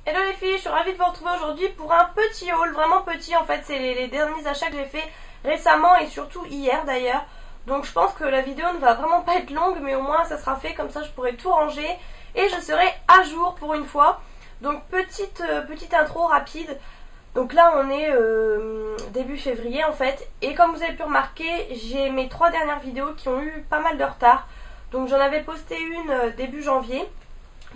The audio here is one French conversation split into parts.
Hello les filles, je suis ravie de vous retrouver aujourd'hui pour un petit haul, vraiment petit en fait, c'est les derniers achats que j'ai fait récemment et surtout hier d'ailleurs. Donc je pense que la vidéo ne va vraiment pas être longue mais au moins ça sera fait, comme ça je pourrai tout ranger et je serai à jour pour une fois. Donc petite intro rapide. Donc là on est début février en fait, et comme vous avez pu remarquer, j'ai mes 3 dernières vidéos qui ont eu pas mal de retard. Donc j'en avais posté une début janvier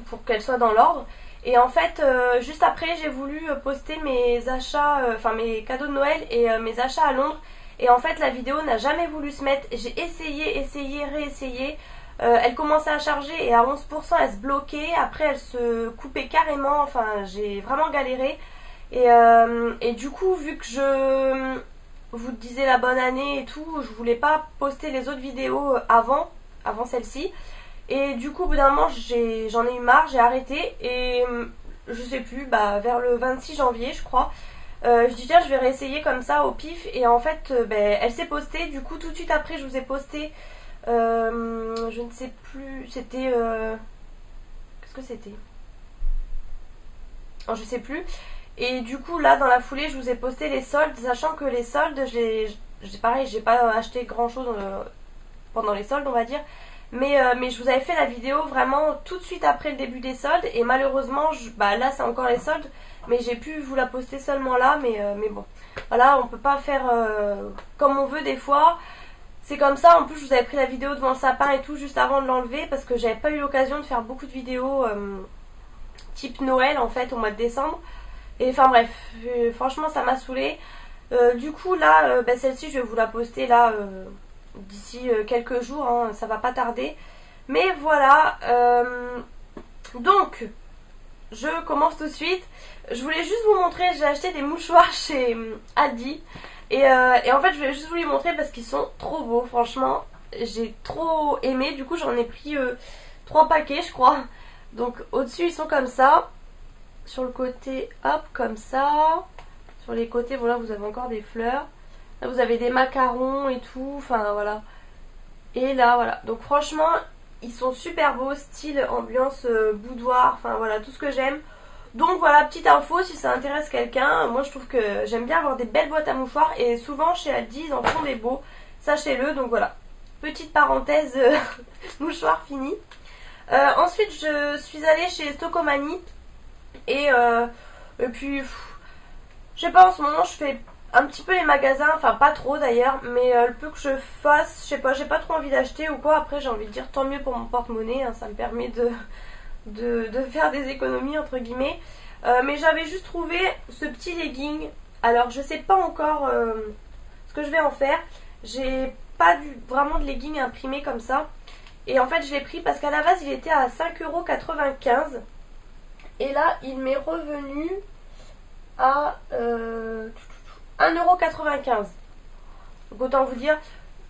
pour qu'elle soit dans l'ordre. Et en fait, juste après, j'ai voulu poster mes achats, enfin mes cadeaux de Noël et mes achats à Londres. Et en fait, la vidéo n'a jamais voulu se mettre. J'ai essayé, réessayé. Elle commençait à charger et à 11%, elle se bloquait. Après, elle se coupait carrément. Enfin, j'ai vraiment galéré. Et du coup, vu que je vous disais la bonne année et tout, je voulais pas poster les autres vidéos avant celle-ci. Et du coup au bout d'un moment j'en ai eu marre, j'ai arrêté et je sais plus, vers le 26 janvier je crois, je dis tiens je vais réessayer comme ça au pif, et en fait elle s'est postée. Du coup tout de suite après je vous ai posté, je ne sais plus, c'était qu'est-ce que c'était, oh, je sais plus. Et du coup là dans la foulée je vous ai posté les soldes, sachant que les soldes pareil, j'ai pas acheté grand chose pendant les soldes on va dire. Mais je vous avais fait la vidéo vraiment tout de suite après le début des soldes, et malheureusement là c'est encore les soldes, mais j'ai pu vous la poster seulement là, mais bon voilà, on peut pas faire comme on veut des fois, c'est comme ça. En plus je vous avais pris la vidéo devant le sapin et tout juste avant de l'enlever parce que j'avais pas eu l'occasion de faire beaucoup de vidéos type Noël en fait au mois de décembre, et enfin bref, franchement ça m'a saoulée. Du coup là celle-ci je vais vous la poster là d'ici quelques jours, hein, ça va pas tarder. Mais voilà, donc je commence tout de suite. Je voulais juste vous montrer, j'ai acheté des mouchoirs chez Aldi. Et en fait je voulais juste vous les montrer parce qu'ils sont trop beaux, franchement. J'ai trop aimé, du coup j'en ai pris 3 paquets je crois. Donc au-dessus ils sont comme ça. Sur le côté, hop, comme ça. Sur les côtés, voilà, vous avez encore des fleurs. Là vous avez des macarons et tout, enfin voilà. Et là voilà, donc franchement ils sont super beaux, style ambiance boudoir, enfin voilà, tout ce que j'aime. Donc voilà, petite info si ça intéresse quelqu'un. Moi je trouve que j'aime bien avoir des belles boîtes à mouchoirs, et souvent chez Aldi ils en font des beaux, sachez-le. Donc voilà, petite parenthèse mouchoir fini. Ensuite je suis allée chez Stocomanie, et puis je sais pas, en ce moment je fais un petit peu les magasins, enfin pas trop d'ailleurs, mais le peu que je fasse, je sais pas, j'ai pas trop envie d'acheter ou quoi. Après j'ai envie de dire tant mieux pour mon porte-monnaie, hein, ça me permet de faire des économies entre guillemets. Mais j'avais juste trouvé ce petit legging. Alors je sais pas encore ce que je vais en faire. J'ai pas vraiment de legging imprimé comme ça. Et en fait je l'ai pris parce qu'à la base il était à 5,95 €. Et là il m'est revenu à 1,95 €. Donc autant vous dire,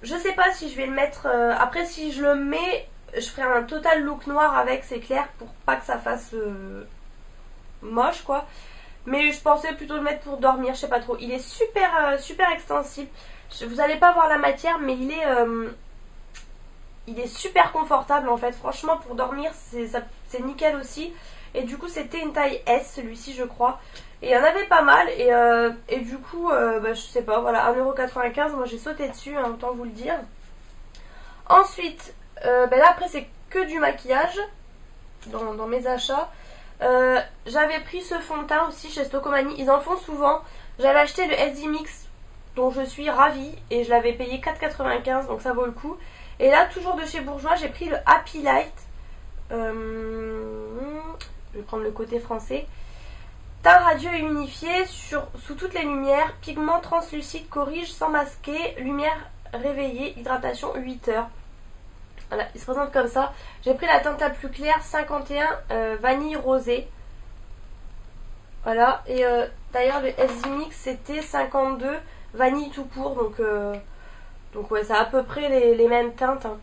je sais pas si je vais le mettre, après si je le mets, je ferai un total look noir avec, c'est clair, pour pas que ça fasse moche quoi. Mais je pensais plutôt le mettre pour dormir, je sais pas trop. Il est super extensible. Vous allez pas voir la matière, mais il est super confortable en fait. Franchement pour dormir c'est nickel aussi. Et du coup c'était une taille S celui-ci je crois. Et il y en avait pas mal, et du coup je sais pas, voilà, 1,95 €, moi j'ai sauté dessus, hein, autant vous le dire. Ensuite là après c'est que du maquillage dans mes achats. J'avais pris ce fond de teint aussi chez Stocomanie, ils en font souvent. J'avais acheté le SD Mix dont je suis ravie, et je l'avais payé 4,95 €, donc ça vaut le coup. Et là toujours de chez Bourjois j'ai pris le Happy Light, je vais prendre le côté français. Teint radieux et unifié sous toutes les lumières, pigment translucide corrige sans masquer, lumière réveillée, hydratation 8 heures. Voilà, il se présente comme ça. J'ai pris la teinte la plus claire, 51 vanille rosée. Voilà, et d'ailleurs le SD Mix c'était 52 vanille tout court, donc ouais, c'est à peu près les mêmes teintes, hein.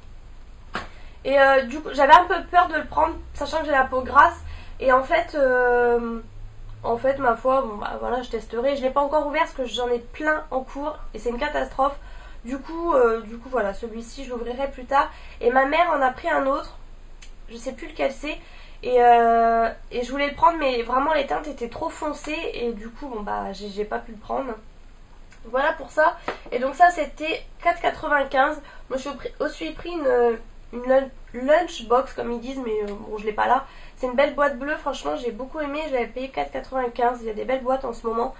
Et du coup j'avais un peu peur de le prendre, sachant que j'ai la peau grasse, et en fait ma foi, bon voilà, je testerai. Je l'ai pas encore ouvert parce que j'en ai plein en cours et c'est une catastrophe. Du coup voilà, celui-ci je l'ouvrirai plus tard. Et ma mère en a pris un autre, je sais plus lequel c'est, Et je voulais le prendre, mais vraiment les teintes étaient trop foncées et du coup bon bah j'ai pas pu le prendre. Voilà pour ça. Et donc ça c'était 4,95. Moi je suis aussi pris une lunchbox comme ils disent, mais bon je l'ai pas là. C'est une belle boîte bleue, franchement j'ai beaucoup aimé, je l'avais payé 4,95. Il y a des belles boîtes en ce moment.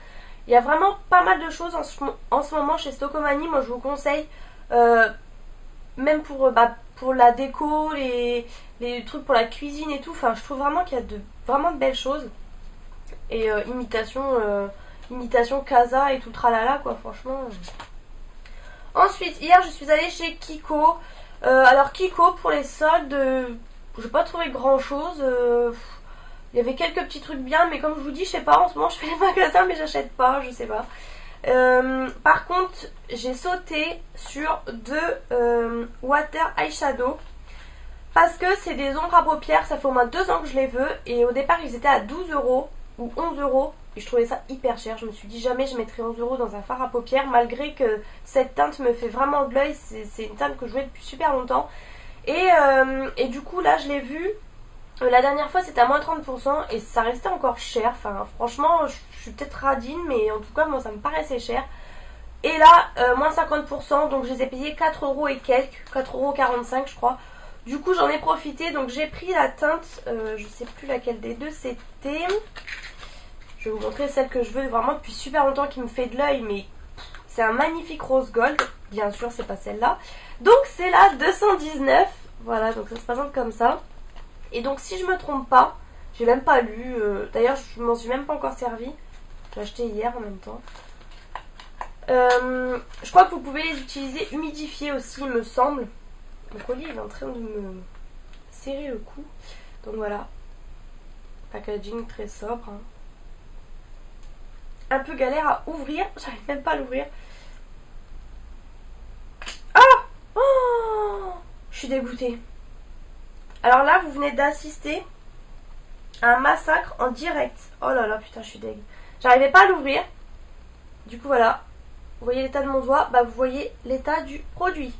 Il y a vraiment pas mal de choses en ce moment chez Stockomanie. Moi je vous conseille, même pour la déco, les trucs pour la cuisine et tout. Enfin je trouve vraiment qu'il y a vraiment de belles choses. Et imitation Casa et tout tralala quoi, franchement. Ensuite hier je suis allée chez Kiko. Alors Kiko pour les soldes, j'ai pas trouvé grand chose. Il y avait quelques petits trucs bien, mais comme je vous dis, je sais pas, en ce moment je fais les magasins mais j'achète pas, je sais pas. Par contre, j'ai sauté sur deux Water Eyeshadow parce que c'est des ombres à paupières, ça fait au moins 2 ans que je les veux et au départ ils étaient à 12 € ou 11 € et je trouvais ça hyper cher. Je me suis dit jamais je mettrais 11 € dans un fard à paupières malgré que cette teinte me fait vraiment de l'œil, c'est une teinte que je voulais depuis super longtemps et du coup là je l'ai vu. La dernière fois c'était à moins 30% et ça restait encore cher. Enfin franchement je suis peut-être radine mais en tout cas moi ça me paraissait cher. Et là moins 50% donc je les ai payés 4 € et quelques, 4,45 € je crois. Du coup j'en ai profité donc j'ai pris la teinte, je sais plus laquelle des deux c'était. Je vais vous montrer celle que je veux vraiment depuis super longtemps qui me fait de l'œil mais c'est un magnifique rose gold. Bien sûr c'est pas celle-là. Donc c'est la 219. Voilà donc ça se présente comme ça. Et donc si je me trompe pas, j'ai même pas lu, d'ailleurs je m'en suis même pas encore servi, j'ai acheté hier en même temps. Je crois que vous pouvez les utiliser humidifiés aussi il me semble. Mon collier il est en train de me serrer le cou. Donc voilà, packaging très sobre. Hein. Un peu galère à ouvrir, j'arrive même pas à l'ouvrir. Ah oh, je suis dégoûtée. Alors là, vous venez d'assister à un massacre en direct. Oh là là, putain, je suis deg. J'arrivais pas à l'ouvrir. Du coup, voilà. Vous voyez l'état de mon doigt. Bah, vous voyez l'état du produit.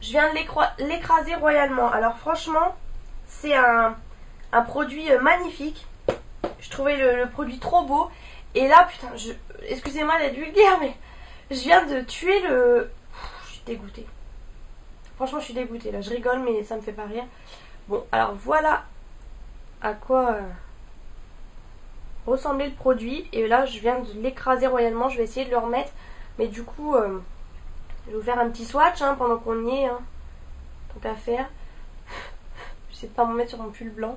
Je viens de l'écraser royalement. Alors, franchement, c'est un produit magnifique. Je trouvais le produit trop beau. Et là, putain, excusez-moi d'être vulgaire, mais je viens de tuer le... Je suis dégoûtée. Franchement, je suis dégoûtée. Là, je rigole, mais ça me fait pas rire. Bon, alors voilà à quoi ressemblait le produit. Et là, je viens de l'écraser royalement. Je vais essayer de le remettre. Mais du coup, je vais vous faire un petit swatch hein, pendant qu'on y est. Hein. Tant qu'à faire. J'essaie de pas m'en mettre sur mon pull blanc.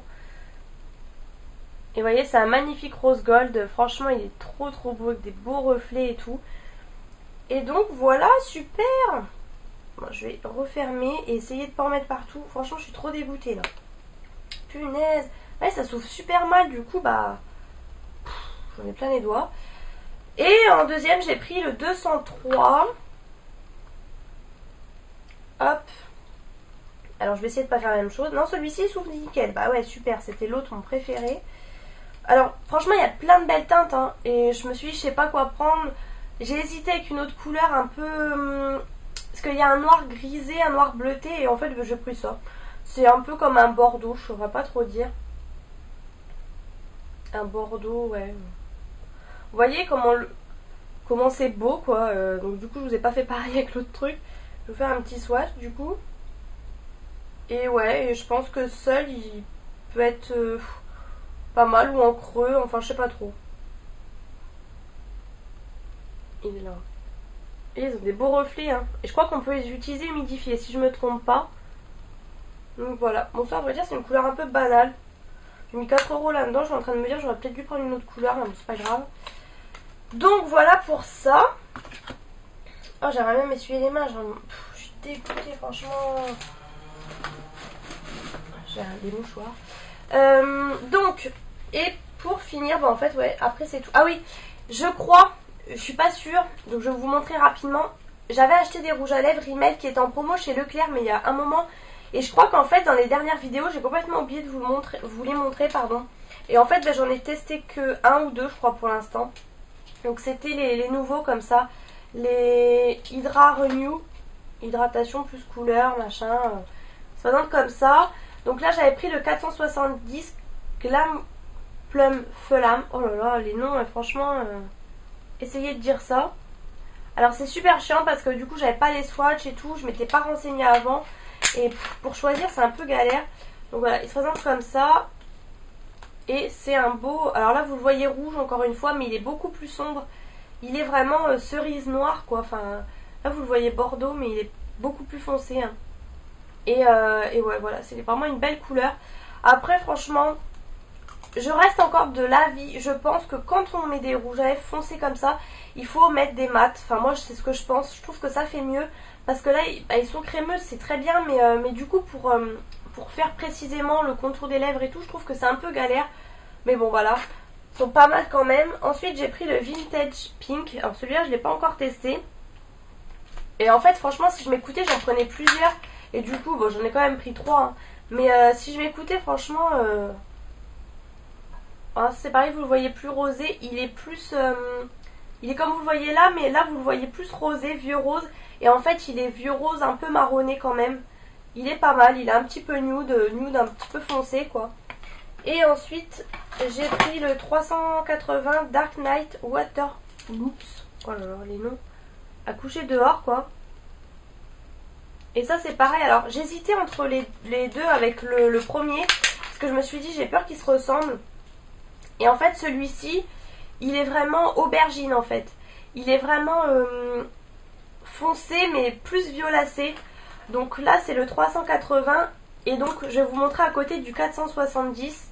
Et vous voyez, c'est un magnifique rose gold. Franchement, il est trop trop beau avec des beaux reflets et tout. Et donc, voilà, super. Bon, je vais refermer et essayer de pas en mettre partout. Franchement, je suis trop dégoûtée là. Punaise. Ouais, ça s'ouvre super mal. Du coup, bah... J'en ai plein les doigts. Et en deuxième, j'ai pris le 203. Hop. Alors, je vais essayer de pas faire la même chose. Non, celui-ci, il s'ouvre nickel. Bah ouais, super. C'était l'autre, mon préféré. Alors, franchement, il y a plein de belles teintes. Hein, et je me suis dit, je sais pas quoi prendre. J'ai hésité avec une autre couleur un peu... Parce qu'il y a un noir grisé, un noir bleuté. Et en fait, j'ai pris ça. C'est un peu comme un bordeaux, je ne saurais pas trop dire. Un bordeaux, ouais. Vous voyez comment c'est beau, quoi. Donc du coup, je vous ai pas fait pareil avec l'autre truc. Je vais faire un petit swatch, du coup. Et ouais, et je pense que seul, il peut être pas mal ou en creux. Enfin, je sais pas trop. Il est là. Et ils ont des beaux reflets, hein. Et je crois qu'on peut les utiliser humidifiés, si je me trompe pas. Donc voilà, bon ça à vrai dire c'est une couleur un peu banale. J'ai mis 4 € là-dedans, je suis en train de me dire j'aurais peut-être dû prendre une autre couleur, mais c'est pas grave. Donc voilà pour ça. Oh j'aimerais même essuyer les mains, je suis dégoûtée franchement. J'ai des mouchoirs. Donc, et pour finir, bah en fait ouais, après c'est tout. Ah oui, je crois, je suis pas sûre, donc je vais vous montrer rapidement. J'avais acheté des rouges à lèvres Rimmel qui est en promo chez Leclerc, mais il y a un moment... Et je crois qu'en fait dans les dernières vidéos j'ai complètement oublié de vous les montrer pardon. Et en fait ben, j'en ai testé que un ou deux je crois pour l'instant. Donc c'était les nouveaux comme ça. Les Hydra Renew. Hydratation plus couleur machin. Ça donne comme ça. Donc là j'avais pris le 470 Glam Plum Flam. Oh là là, les noms, franchement, essayez de dire ça. Alors c'est super chiant parce que du coup j'avais pas les swatchs et tout, je m'étais pas renseignée avant. Et pour choisir c'est un peu galère. Donc voilà, il se présente comme ça. Et c'est un beau... Alors là vous le voyez rouge encore une fois, mais il est beaucoup plus sombre. Il est vraiment cerise noire quoi. Enfin, là vous le voyez bordeaux, mais il est beaucoup plus foncé. Hein. Et ouais voilà, c'est vraiment une belle couleur. Après franchement, je reste encore de l'avis. Je pense que quand on met des rouges à lèvres foncés comme ça, il faut mettre des mats. Enfin moi c'est ce que je pense. Je trouve que ça fait mieux. Parce que là ils sont crémeux, c'est très bien. Mais du coup pour faire précisément le contour des lèvres et tout, je trouve que c'est un peu galère. Mais bon voilà, ils sont pas mal quand même. Ensuite j'ai pris le Vintage Pink. Alors celui-là je l'ai pas encore testé. Et en fait franchement si je m'écoutais j'en prenais plusieurs. Et du coup bon j'en ai quand même pris 3. Hein. Mais si je m'écoutais franchement... c'est pareil, vous le voyez plus rosé. Il est plus... il est comme vous le voyez là, mais là vous le voyez plus rosé, vieux rose. Et en fait il est vieux rose un peu marronné quand même. Il est pas mal, il est un petit peu nude un petit peu foncé quoi. Et ensuite j'ai pris le 380 Dark Knight Water Loops. Oh là là, les noms. À coucher dehors quoi. Et ça c'est pareil, alors j'hésitais entre les deux avec le premier. Parce que je me suis dit j'ai peur qu'ils se ressemblent. Et en fait celui-ci il est vraiment aubergine en fait. Il est vraiment foncé mais plus violacé. Donc là c'est le 380. Et donc je vais vous montrer à côté du 470.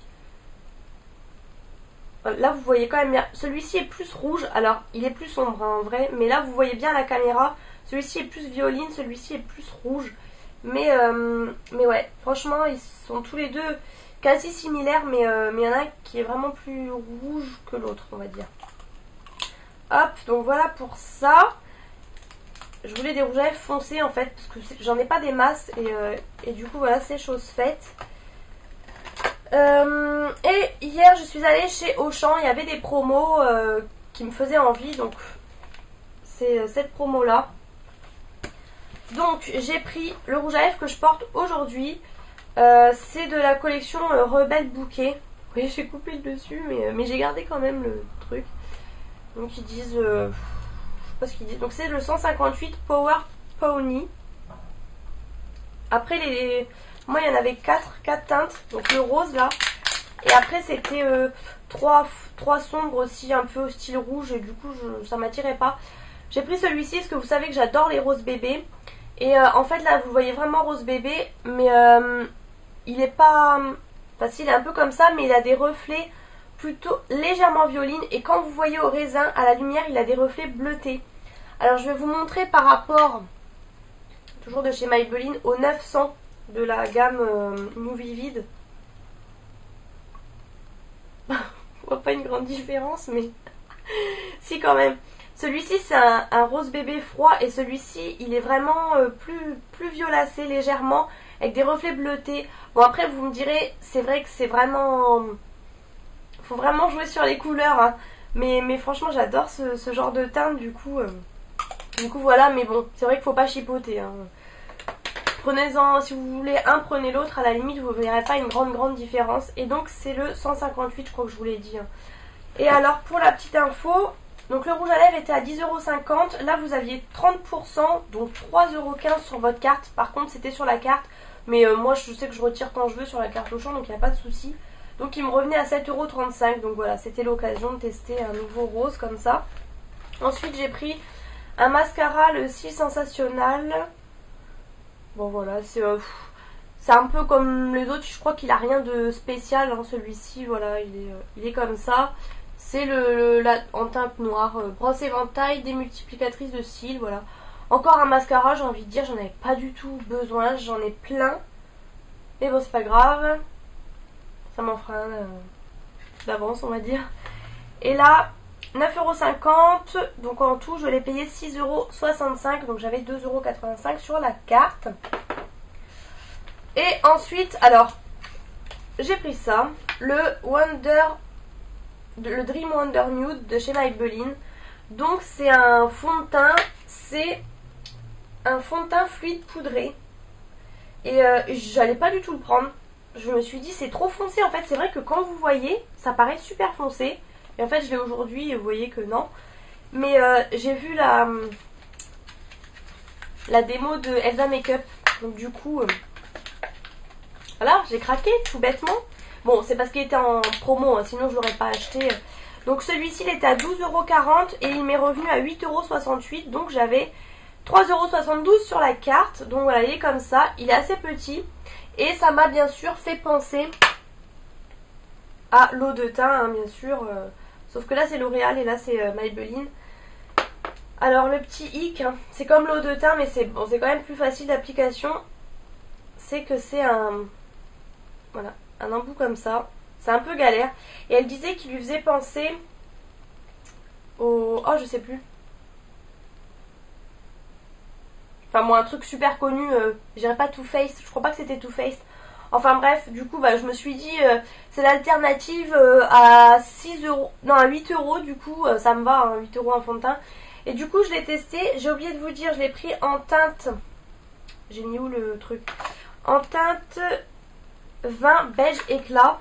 Là vous voyez quand même bien. Celui-ci est plus rouge. Alors il est plus sombre hein, en vrai. Mais là vous voyez bien la caméra. Celui-ci est plus violine. Celui-ci est plus rouge. Mais ouais franchement ils sont tous les deux quasi similaire, mais il y en a un qui est vraiment plus rouge que l'autre, on va dire. Hop, donc voilà pour ça. Je voulais des rouges à lèvres foncés en fait, parce que j'en ai pas des masses, et du coup voilà, c'est chose faite. Et hier, je suis allée chez Auchan, il y avait des promos qui me faisaient envie, donc c'est cette promo-là. Donc j'ai pris le rouge à lèvres que je porte aujourd'hui. C'est de la collection Rebelle Bouquet. Oui, j'ai coupé le dessus, mais j'ai gardé quand même le truc. Donc ils disent... je sais pas ce qu'ils disent. Donc c'est le 158 Power Pony. Après, moi il y en avait 4 teintes. Donc le rose là. Et après c'était 3 sombres aussi, un peu au style rouge. Et du coup ça m'attirait pas. J'ai pris celui-ci parce que vous savez que j'adore les roses bébés. Et en fait là vous voyez vraiment rose bébé. Mais... il est pas... Enfin si, il est un peu comme ça, mais il a des reflets plutôt légèrement violines. Et quand vous voyez au raisin, à la lumière, il a des reflets bleutés. Alors je vais vous montrer par rapport, toujours de chez Maybelline, au 900 de la gamme New Vivid. On voit pas une grande différence, mais si quand même. Celui-ci c'est un rose bébé froid et celui-ci il est vraiment plus violacé légèrement avec des reflets bleutés. Bon après vous me direz, c'est vrai que c'est vraiment... faut vraiment jouer sur les couleurs hein. Mais franchement j'adore ce genre de teinte du coup voilà. Mais bon c'est vrai qu'il faut pas chipoter hein. Prenez-en, si vous voulez un prenez l'autre, à la limite vous verrez pas une grande différence. Et donc c'est le 158 je crois que je vous l'ai dit hein. Et alors pour la petite info, donc le rouge à lèvres était à 10,50 €. Là vous aviez 30%, donc 3,15 € sur votre carte. Par contre c'était sur la carte. Mais moi je sais que je retire quand je veux sur la carte Auchan, donc il n'y a pas de souci. Donc il me revenait à 7,35 €. Donc voilà, c'était l'occasion de tester un nouveau rose comme ça. Ensuite j'ai pris un mascara, le Cils Sensationnel. Bon voilà, c'est un peu comme les autres. Je crois qu'il a rien de spécial hein, celui-ci. Voilà, il est comme ça. C'est en teinte noire, brosse éventail, démultiplicatrice de cils, voilà. Encore un mascara, j'ai envie de dire, j'en avais pas du tout besoin, j'en ai plein. Mais bon, c'est pas grave. Ça m'en fera un d'avance, on va dire. Et là, 9,50 €, donc en tout, je l'ai payé 6,65 €, donc j'avais 2,85 € sur la carte. Et ensuite, alors, j'ai pris ça, le Dream Wonder Nude de chez Maybelline. Donc c'est un fond de teint, c'est un fond de teint fluide poudré. Et j'allais pas du tout le prendre. je me suis dit c'est trop foncé. En fait c'est vrai que quand vous voyez ça paraît super foncé. Et en fait je l'ai aujourd'hui et vous voyez que non. Mais j'ai vu la démo de Elsa Makeup. Donc du coup voilà, j'ai craqué tout bêtement. Bon c'est parce qu'il était en promo hein, sinon je l'aurais pas acheté. Donc celui-ci il était à 12,40 € et il m'est revenu à 8,68 €. Donc j'avais 3,72 € sur la carte. Donc voilà, il est comme ça. Il est assez petit. Et ça m'a bien sûr fait penser à l'eau de teint, hein, bien sûr. Sauf que là c'est L'Oréal et là c'est Maybelline. Alors le petit hic, hein, c'est comme l'eau de teint mais c'est bon, c'est quand même plus facile d'application. C'est que c'est un... Voilà, un embout comme ça. C'est un peu galère. Et elle disait qu'il lui faisait penser au... Oh, je sais plus. Enfin, moi, un truc super connu. Je dirais pas Too Faced. Je crois pas que c'était Too Faced. Enfin, bref, du coup, bah, je me suis dit... c'est l'alternative à 6 €. Non, à 8 €, du coup. Ça me va, hein, 8 € en fond de teint. Et du coup, je l'ai testé. J'ai oublié de vous dire, je l'ai pris en teinte... J'ai mis où le truc? En teinte vin beige éclat.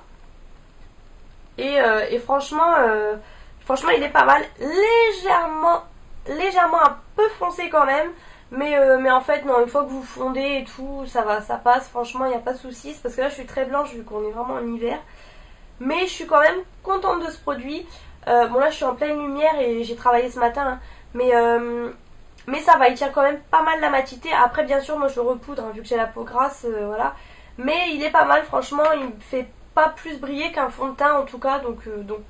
Et franchement, il est pas mal. Légèrement un peu foncé quand même. Mais en fait, non, une fois que vous fondez et tout, ça va, ça passe. Franchement, il n'y a pas de soucis. C'est parce que là, je suis très blanche vu qu'on est vraiment en hiver. Mais je suis quand même contente de ce produit. Bon, là, je suis en pleine lumière et j'ai travaillé ce matin. Hein, mais ça va, il tient quand même pas mal la matité. Après, bien sûr, moi, je le repoudre, hein, vu que j'ai la peau grasse, voilà. Mais il est pas mal, franchement, il me fait pas plus briller qu'un fond de teint en tout cas. Donc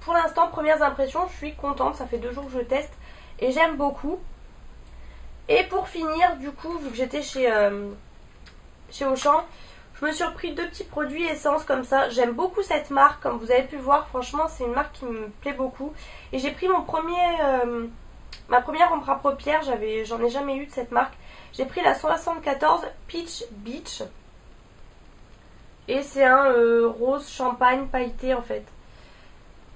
pour l'instant, premières impressions, je suis contente. Ça fait 2 jours que je teste et j'aime beaucoup. Et pour finir, du coup, vu que j'étais chez Auchan, je me suis repris 2 petits produits essence comme ça. J'aime beaucoup cette marque, comme vous avez pu voir. Franchement, c'est une marque qui me plaît beaucoup. Et j'ai pris ma première ombre à paupières. J'en ai jamais eu de cette marque. J'ai pris la 74 Peach Beach. Et c'est un rose champagne pailleté en fait.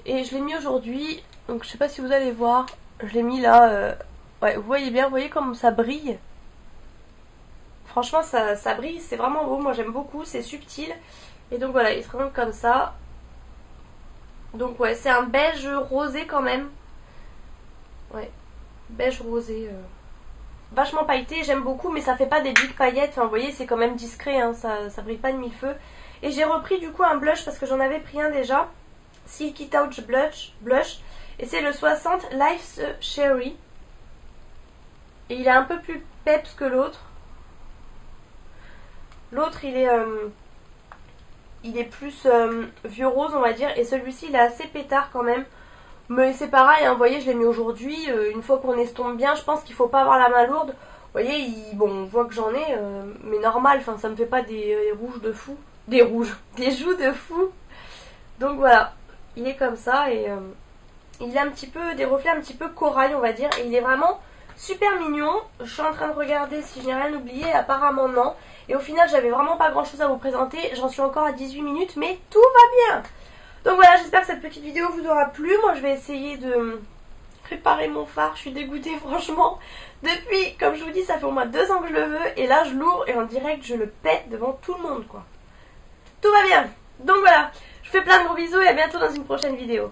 Et je l'ai mis aujourd'hui. Donc je sais pas si vous allez voir. Je l'ai mis là. Ouais, vous voyez bien, vous voyez comme ça brille. Franchement ça brille, c'est vraiment beau. Moi j'aime beaucoup, c'est subtil. Et donc voilà, il se présente comme ça. Donc ouais, c'est un beige rosé quand même. Ouais, beige rosé. Vachement pailleté, j'aime beaucoup. Mais ça fait pas des big paillettes. Enfin vous voyez, c'est quand même discret, hein, ça brille pas de mille feux. Et j'ai repris du coup un blush parce que j'en avais pris un déjà. Silky Touch Blush. Et c'est le 60 Life's Cherry. Et il est un peu plus peps que l'autre. L'autre il est plus vieux rose on va dire. Et celui-ci il est assez pétard quand même. Mais c'est pareil, hein, vous voyez je l'ai mis aujourd'hui. Une fois qu'on estompe bien, je pense qu'il faut pas avoir la main lourde. Vous voyez, bon on voit que j'en ai. Mais normal, enfin ça me fait pas des rouges de fou. Des joues de fou. Donc voilà, il est comme ça et il a un petit peu des reflets un petit peu corail on va dire. Et il est vraiment super mignon. Je suis en train de regarder si je n'ai rien oublié, apparemment non. Et au final j'avais vraiment pas grand chose à vous présenter. J'en suis encore à 18 minutes mais tout va bien. Donc voilà, j'espère que cette petite vidéo vous aura plu. Moi je vais essayer de préparer mon fard. Je suis dégoûtée franchement. Depuis, comme je vous dis, ça fait au moins 2 ans que je le veux. Et là je l'ouvre et en direct je le pète devant tout le monde quoi. Tout va bien. Donc voilà, je vous fais plein de gros bisous et à bientôt dans une prochaine vidéo.